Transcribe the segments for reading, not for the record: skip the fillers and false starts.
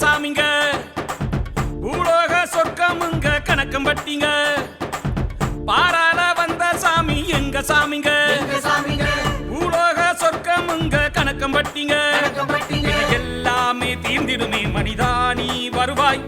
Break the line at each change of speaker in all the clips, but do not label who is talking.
சாமிங்க. பூலோக சொர்க்கமுங்க கணக்கம்பட்டிங்க. பாராள வந்த சாமி எங்க சாமிங்க. பூலோக சொர்க்கமுங்க கணக்கம்பட்டிங்க. எல்லாமே தீர்ந்திடுமே மனிதா நீ வருவாய்.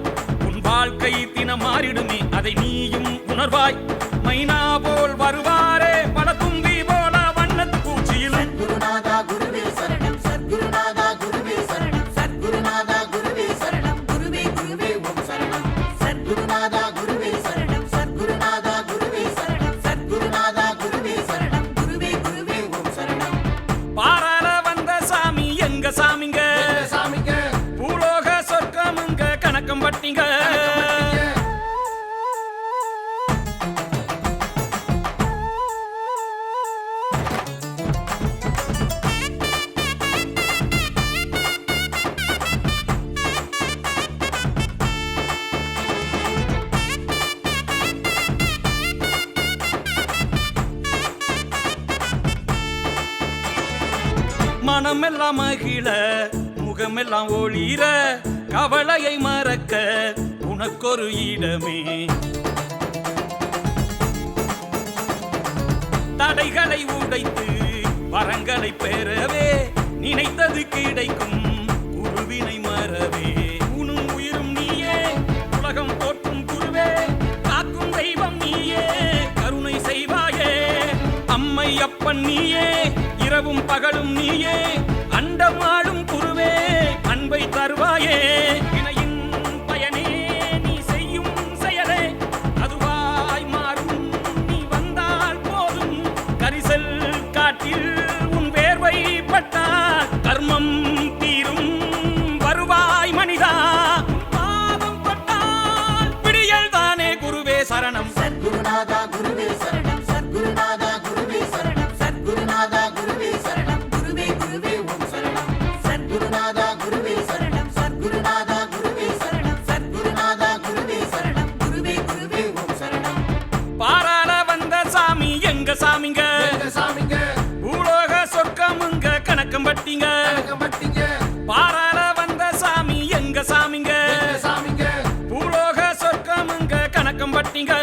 உன் வாழ்க்கை தினம் மாறிடுமே அதை நீயும் உணர்வாய். மைனா போல் வருவாரே பல தும்பி போல வண்ணத்து பூச்சியில்.
சத்குருநாதா குருவே சரணம், சத்குருநாதா குருவே சரணம், சத்குருநாதா குருவே சரணம், குருவே குருவே ஓம் சரணம். சத்குருநாதா குருவே சரணம், சத்குருநாதா குருவே சரணம், சத்குருநாதா குருவே சரணம், குருவே குருவே ஓம் சரணம்.
பாராள வந்த சாமி எங்க சாமிங்க. பூலோக சொர்க்கமுங்க கணக்கம்பட்டிங்க. மனமெல்லாம் மகிழ முகமெல்லாம் ஒளிர கவலையை மறக்க உனக்கொரு இடமே. தடைகளை உடைத்து வரங்களை பெறவே நினைத்தது கிடைக்கும் குருவினை மறவே. உனும் உயிரும் நீயே உலகம் போற்றும் குருவே. காக்கும் தெய்வம் நீயே கருணை செய்வாயே. அம்மை அப்பன் நீயே இரவும் பகலும் நீயே. அண்டமாடும் குருவே அன்பை தருவாயே. வினையின் பயனே நீ செய்யும் செயலே அதுவாய் மாறும். நீ வந்தால் போதும் கரிசல் காட்டில் உன் வேர்வை பட்டால் கர்மம் தீரும். வருவாய் மனிதா பாதம் பட்டால் பிடியல் தானே குருவே சரணம்.
சத்குருநாதா குருவே சரணம், சத்குருநாதா குருவே சரணம், சத்குருநாதா குருவே சரணம், குருவே குருவே ஓம் சரணம். சத்குருநாதா குருவே சரணம், சத்குருநாதா குருவே சரணம், சத்குருநாதா குருவே சரணம், குருவே குருவே ஓம் சரணம்.
பாராள வந்த சாமி எங்க சாமிங்க. பூலோக சொர்க்கமுங்க கணக்கம்பட்டிங்க. பாராள வந்த சாமி எங்க சாமிங்க. பூலோக சொர்க்கமுங்க கணக்கம்பட்டிங்க.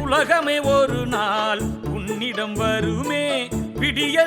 உலகமே ஒரு நாள் உன்னிடம் வருமே விடியல்